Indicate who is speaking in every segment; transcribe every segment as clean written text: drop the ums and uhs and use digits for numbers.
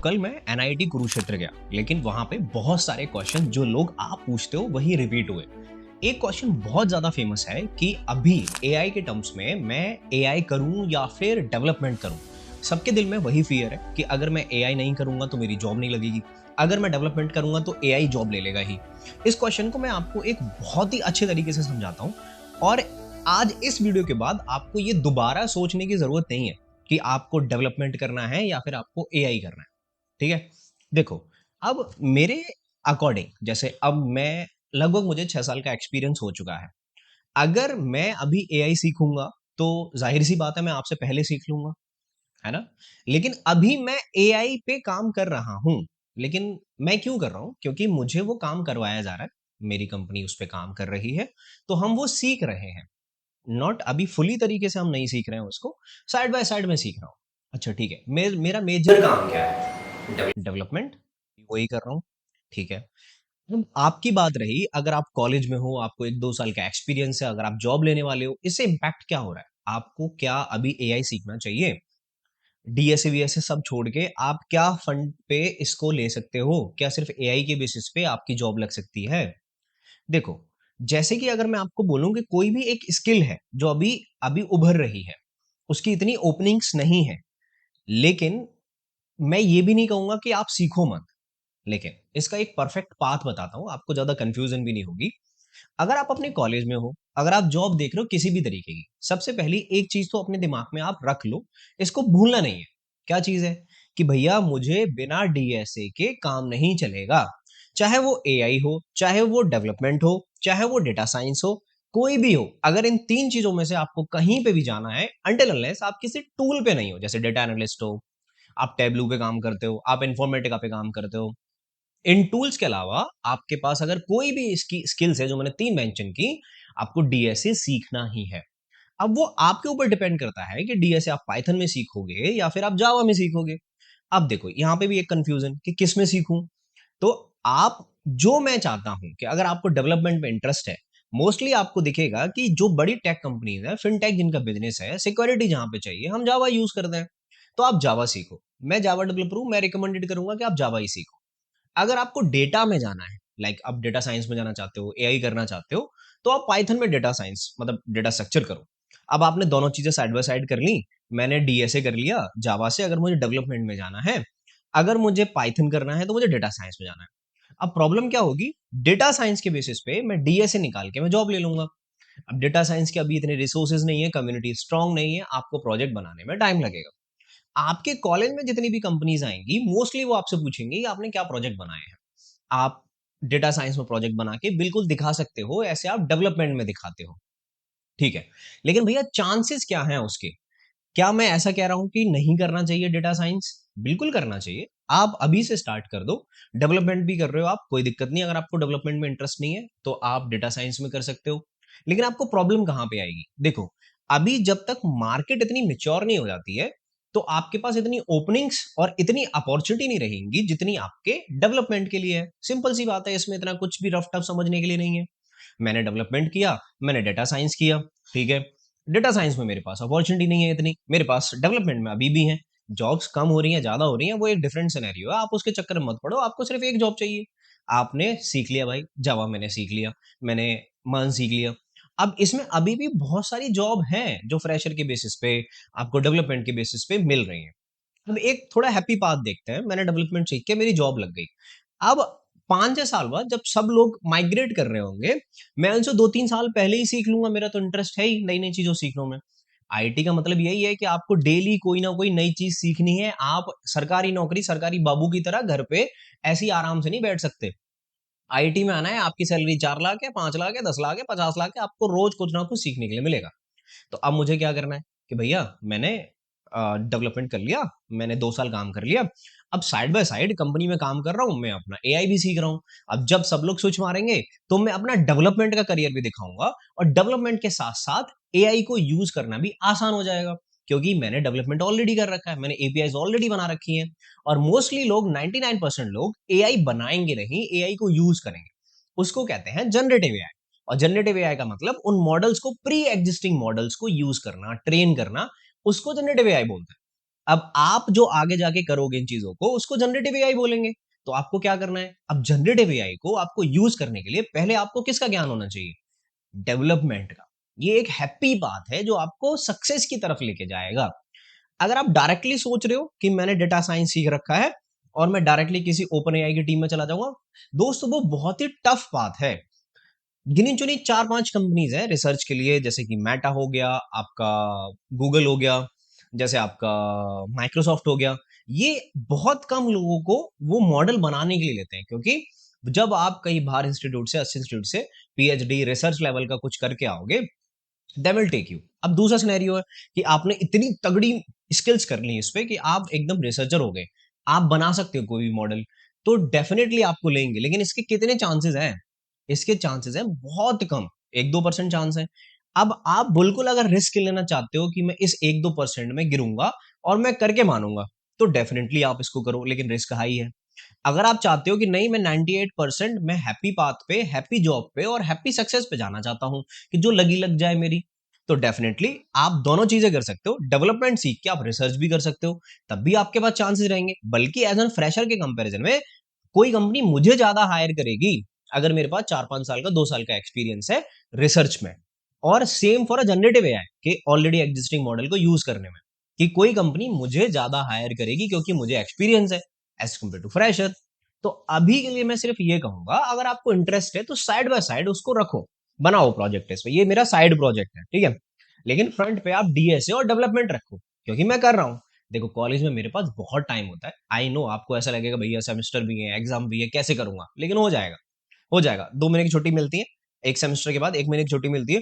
Speaker 1: कल मैं एनआईटी कुरुक्षेत्र गया, लेकिन वहां पे बहुत सारे क्वेश्चन जो लोग आप पूछते हो वही रिपीट हुए। एक क्वेश्चन बहुत ज्यादा फेमस है कि अभी एआई के टर्म्स में मैं एआई करूं या फिर डेवलपमेंट करूं। सबके दिल में वही फियर है कि अगर मैं एआई नहीं करूंगा तो मेरी जॉब नहीं लगेगी, अगर मैं डेवलपमेंट करूंगा तो एआई जॉब ले लेगा ही। इस क्वेश्चन को मैं आपको एक बहुत ही अच्छे तरीके से समझाता हूं, और आज इस वीडियो के बाद आपको ये दोबारा सोचने की जरूरत नहीं है कि आपको डेवलपमेंट करना है या फिर आपको एआई करना है। ठीक है, देखो, अब मेरे अकॉर्डिंग जैसे अब मैं लगभग मुझे 6 साल का एक्सपीरियंस हो चुका है। अगर मैं अभी एआई सीखूंगा तो जाहिर सी बात है मैं आपसे पहले सीख लूंगा, है ना। लेकिन अभी मैं एआई पे काम कर रहा हूं। लेकिन मैं क्यों कर रहा हूं? क्योंकि मुझे वो काम करवाया जा रहा है, मेरी कंपनी उस पे काम कर रही है, तो हम वो सीख रहे हैं। नॉट अभी फुली तरीके से हम नहीं सीख रहे हैं उसको, साइड बाय साइड में सीख रहा हूँ। अच्छा ठीक है, मेरा मेजर काम क्या है? डेवलपमेंट, वही कर रहा हूँ। ठीक है, अब आपकी बात रही, अगर आप कॉलेज में हो, आपको 1-2 साल का एक्सपीरियंस है, अगर आप जॉब लेने वाले हो, इससे इम्पैक्ट क्या हो रहा है? आपको क्या अभी एआई सीखना चाहिए? डीएसए वीएसए सब छोड़ के आप क्या फंड पे इसको ले सकते हो? क्या सिर्फ एआई के बेसिस पे आपकी जॉब लग सकती है? देखो, जैसे कि अगर मैं आपको बोलूं कि कोई भी एक स्किल है जो अभी अभी उभर रही है, उसकी इतनी ओपनिंग्स नहीं है, लेकिन मैं ये भी नहीं कहूंगा कि आप सीखो मत। लेकिन इसका एक परफेक्ट पाथ बताता हूं, आपको ज्यादा कंफ्यूजन भी नहीं होगी। अगर आप अपने कॉलेज में हो, अगर आप जॉब देख रहे हो किसी भी तरीके की, सबसे पहली एक चीज तो अपने दिमाग में आप रख लो, इसको भूलना नहीं है। क्या चीज है? कि भैया मुझे बिना डीएसए के काम नहीं चलेगा। चाहे वो एआई हो, चाहे वो डेवलपमेंट हो, चाहे वो डेटा साइंस हो, कोई भी हो, अगर इन तीन चीजों में से आपको कहीं पे भी जाना है, अनटिल अनलेस आप किसी टूल पे नहीं हो, जैसे डेटा एनालिस्ट हो, आप टैबलू पे काम करते हो, आप इन्फॉर्मेटिका पे काम करते हो, इन टूल्स के अलावा आपके पास अगर कोई भी इसकी स्किल्स है जो मैंने तीन मेंशन की, आपको डीएसए सीखना ही है। अब वो आपके ऊपर डिपेंड करता है कि डीएसए आप पाइथन में सीखोगे या फिर आप जावा में सीखोगे। अब देखो, यहां पे भी एक कंफ्यूजन कि किस में सीखूं। तो आप, जो मैं चाहता हूं कि अगर आपको डेवलपमेंट में इंटरेस्ट है, मोस्टली आपको दिखेगा कि जो बड़ी टेक कंपनीज है, फिनटेक जिनका बिजनेस है, सिक्योरिटी जहां पे चाहिए, हम जावा यूज करते हैं। तो आप जावा सीखो। मैं जावा डेवलपर हूं, मैं रिकमेंडेड करूंगा कि आप जावा ही सीखो। अगर आपको डेटा में जाना है, लाइक आप डेटा साइंस में जाना चाहते हो, एआई करना चाहते हो, तो आप पाइथन में डेटा साइंस मतलब डेटा स्ट्रक्चर करो। अब आपने दोनों चीजें साइड बाय साइड कर ली, मैंने डीएसए कर लिया जावा से। अगर मुझे डेवलपमेंट में जाना है, अगर मुझे पाइथन करना है, तो मुझे डेटा साइंस में जाना है। अब प्रॉब्लम क्या होगी? डेटा साइंस के बेसिस पे मैं डीएसए निकाल के मैं जॉब ले लूंगा। अब डेटा साइंस के अभी इतने रिसोर्सेज नहीं है, कम्युनिटी स्ट्रांग नहीं है, आपको प्रोजेक्ट बनाने में टाइम लगेगा। आपके कॉलेज में जितनी भी कंपनीज आएंगी, मोस्टली वो आपसे पूछेंगे कि आपने क्या प्रोजेक्ट बनाए हैं। आप डेटा साइंस में प्रोजेक्ट बना के बिल्कुल दिखा सकते हो, ऐसे आप डेवलपमेंट में दिखाते हो। ठीक है, लेकिन भैया चांसेस क्या हैं उसके? क्या मैं ऐसा कह रहा हूं कि नहीं करना चाहिए डेटा साइंस? बिल्कुल करना चाहिए। आप अभी से स्टार्ट कर दो। डेवलपमेंट भी कर रहे हो आप, कोई दिक्कत नहीं। अगर आपको डेवलपमेंट में इंटरेस्ट नहीं है तो आप डेटा साइंस में कर सकते हो। लेकिन आपको प्रॉब्लम कहां पे आएगी? देखो, अभी जब तक मार्केट इतनी मेच्योर नहीं हो जाती है, तो आपके पास इतनी ओपनिंग्स और इतनी अपॉर्चुनिटी नहीं रहेंगी जितनी आपके डेवलपमेंट के लिए है। सिंपल सी बात है, इसमें इतना कुछ भी रफ टफ समझने के लिए नहीं है। मैंने डेवलपमेंट किया, मैंने डेटा साइंस किया, ठीक है। डेटा साइंस में मेरे पास अपॉर्चुनिटी नहीं है इतनी, मेरे पास डेवलपमेंट में अभी भी है। जॉब्स कम हो रही हैं, ज्यादा हो रही हैं, वो एक डिफरेंट सिनेरियो है, आप उसके चक्कर में मत पड़ो। आपको सिर्फ एक जॉब चाहिए। आपने सीख लिया भाई जावा, मैंने सीख लिया, मैंने मान सीख लिया। अब इसमें अभी भी बहुत सारी जॉब हैं जो फ्रेशर के बेसिस पे, आपको डेवलपमेंट के बेसिस पे मिल रही हैं। अब एक थोड़ा हैप्पी पाथ देखते हैं। मैंने डेवलपमेंट सीख के मेरी जॉब लग गई। अब 5-6 साल बाद जब सब लोग माइग्रेट कर रहे होंगे, मैं उनसे 2-3 साल पहले ही सीख लूंगा। मेरा तो इंटरेस्ट है ही नई नई चीजों सीखने में। आईटी का मतलब यही है कि आपको डेली कोई ना कोई नई चीज सीखनी है। आप सरकारी नौकरी, सरकारी बाबू की तरह घर पे ऐसे ही आराम से नहीं बैठ सकते। आईटी में आना है, आपकी सैलरी 4 लाख है, 5 लाख है, 10 लाख है, 50 लाख है, आपको रोज कुछ ना कुछ सीखने के लिए मिलेगा। तो अब मुझे क्या करना है कि भैया मैंने डेवलपमेंट कर लिया, मैंने 2 साल काम कर लिया, अब साइड बाय साइड कंपनी में काम कर रहा हूं, मैं अपना एआई भी सीख रहा हूं। अब जब सब लोग स्विच मारेंगे तो मैं अपना डेवलपमेंट का करियर भी दिखाऊंगा, और डेवलपमेंट के साथ साथ एआई को यूज करना भी आसान हो जाएगा। क्योंकि मैंने डेवलपमेंट ऑलरेडी कर रखा है, मैंने एपीआई ऑलरेडी बना रखी है। और मोस्टली लोग, 99% लोग एआई बनाएंगे नहीं, एआई को यूज करेंगे। उसको कहते हैं जनरेटिव एआई। और जनरेटिव एआई का मतलब उन मॉडल्स को, प्री एग्जिस्टिंग मॉडल्स को यूज करना, ट्रेन करना, उसको जनरेटिव एआई बोलते हैं। अब आप जो आगे जाके करोगे इन चीजों को, उसको जनरेटिव एआई बोलेंगे। तो आपको क्या करना है, अब जनरेटिव एआई को आपको यूज करने के लिए पहले आपको किसका ज्ञान होना चाहिए, डेवलपमेंट का। ये एक हैप्पी बात है जो आपको सक्सेस की तरफ लेके जाएगा। अगर आप डायरेक्टली सोच रहे हो कि मैंने डेटा साइंस सीख रखा है और मैं डायरेक्टली किसी ओपन एआई की टीम में चला जाऊंगा, दोस्तों वो बहुत ही टफ बात है। गिनी चुनी 4-5 कंपनीज है रिसर्च के लिए, जैसे कि मेटा हो गया, आपका गूगल हो गया, जैसे आपका माइक्रोसॉफ्ट हो गया। ये बहुत कम लोगों को वो मॉडल बनाने के लिए लेते हैं, क्योंकि जब आप कहीं बाहर इंस्टीट्यूट से, अच्छे इंस्टीट्यूट से पीएचडी रिसर्च लेवल का कुछ करके आओगे, दे विल टेक यू। अब दूसरा सिनेरियो है कि आपने इतनी तगड़ी स्किल्स कर ली इस पे कि आप एकदम रिसर्चर हो गए, आप बना सकते हो कोई भी मॉडल, तो डेफिनेटली आपको लेंगे। लेकिन इसके कितने चांसेस हैं, इसके चांसेस हैं बहुत कम, 1-2% चांस है। अब आप बिल्कुल अगर रिस्क लेना चाहते हो कि मैं इस 1-2% में गिरूंगा और मैं करके मानूंगा, तो डेफिनेटली आप इसको करो, लेकिन रिस्क हाई है। अगर आप चाहते हो कि नहीं, मैं 98% मैं हैप्पी पाथ पे, हैप्पी जॉब पे और हैप्पी सक्सेस पे जाना चाहता हूं कि जो लगी लग जाए मेरी, तो डेफिनेटली आप दोनों चीजें कर सकते हो। डेवलपमेंट सीख के आप रिसर्च भी कर सकते हो, तब भी आपके पास चांसेस रहेंगे। बल्कि एज एन फ्रेशर के कंपैरिजन में कोई कंपनी मुझे ज्यादा हायर करेगी अगर मेरे पास 4-5 साल का, 2 साल का एक्सपीरियंस है रिसर्च में। और same for a generative AI के ऑलरेडी एग्जिस्टिंग मॉडल को यूज करने में, कि कोई कंपनी मुझे ज्यादा हायर करेगी क्योंकि मुझे एक्सपीरियंस है एज कम्पेयर टू फ्रेशर। तो अभी के लिए मैं सिर्फ ये कहूंगा, अगर आपको इंटरेस्ट है तो साइड बाय साइड उसको रखो, बनाओ प्रोजेक्ट इस पे, ये मेरा साइड प्रोजेक्ट है, ठीक है। लेकिन फ्रंट पे आप डीएसए और डेवलपमेंट रखो, क्योंकि मैं कर रहा हूँ। देखो कॉलेज में मेरे पास बहुत टाइम होता है, आई नो आपको ऐसा लगेगा भैया सेमेस्टर भी है, एग्जाम भी है, कैसे करूंगा, लेकिन हो जाएगा, हो जाएगा। 2 महीने की छुट्टी मिलती है, एक सेमेस्टर के बाद 1 महीने की छुट्टी मिलती है।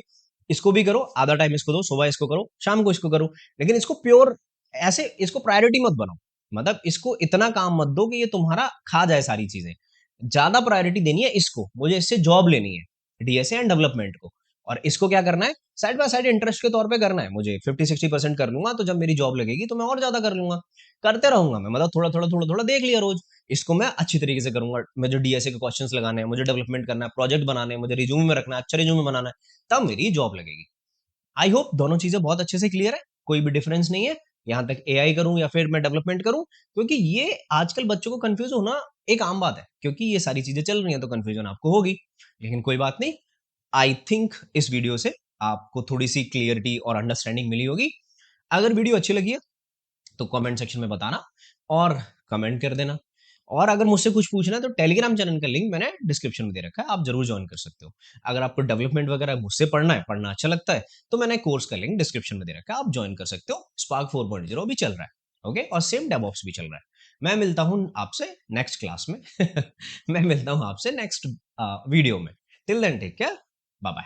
Speaker 1: इसको भी करो, आधा टाइम इसको दो, सुबह इसको करो, शाम को इसको करो। लेकिन इसको प्योर ऐसे, इसको प्रायोरिटी मत बनाओ, मतलब इसको इतना काम मत दो कि ये तुम्हारा खा जाए सारी चीजें। ज्यादा प्रायोरिटी देनी है इसको, मुझे इससे जॉब लेनी है, डीएसए एंड डेवलपमेंट को। और इसको क्या करना है, साइड बाय साइड इंटरेस्ट के तौर पे करना है। मुझे 50-60% कर लूंगा, तो जब मेरी जॉब लगेगी तो मैं और ज्यादा कर लूंगा। करते रहूंगा मैं, मतलब थोड़ा थोड़ा थोड़ा थोड़ा देख लिया रोज। इसको मैं अच्छी तरीके से करूंगा, मुझे डीएसए के क्वेश्चंस लगाने हैं, मुझे डेवलपमेंट करना है, प्रोजेक्ट बनाने हैं, मुझे रिज्यूमे में रखना है, अच्छा रिज्यूमे बनाना है, तब मेरी जॉब लगेगी। आई होप दोनों चीजें बहुत अच्छे से क्लियर है, कोई भी डिफरेंस नहीं है। यहां तक एआई करूं या फिर मैं डेवलपमेंट करूं, क्योंकि ये आजकल बच्चों को कंफ्यूज होना एक आम बात है, क्योंकि ये सारी चीजें चल रही हैं तो कंफ्यूजन आपको होगी। लेकिन कोई बात नहीं, आई थिंक इस वीडियो से आपको थोड़ी सी क्लियरिटी और अंडरस्टैंडिंग मिली होगी। अगर वीडियो अच्छी लगी है तो कमेंट सेक्शन में बताना और कमेंट कर देना। और अगर मुझसे कुछ पूछना है तो टेलीग्राम चैनल का लिंक मैंने डिस्क्रिप्शन में दे रखा है, आप जरूर ज्वाइन कर सकते हो। अगर आपको डेवलपमेंट वगैरह मुझसे पढ़ना है, पढ़ना अच्छा लगता है, तो मैंने कोर्स का लिंक डिस्क्रिप्शन में दे रखा है, आप ज्वाइन कर सकते हो। स्पार्क 4.0 भी चल रहा है, ओके, और सेम डेवऑप्स भी चल रहा है। मैं मिलता हूं आपसे नेक्स्ट क्लास में मैं मिलता हूं आपसे नेक्स्ट वीडियो में। Till then take care, bye bye.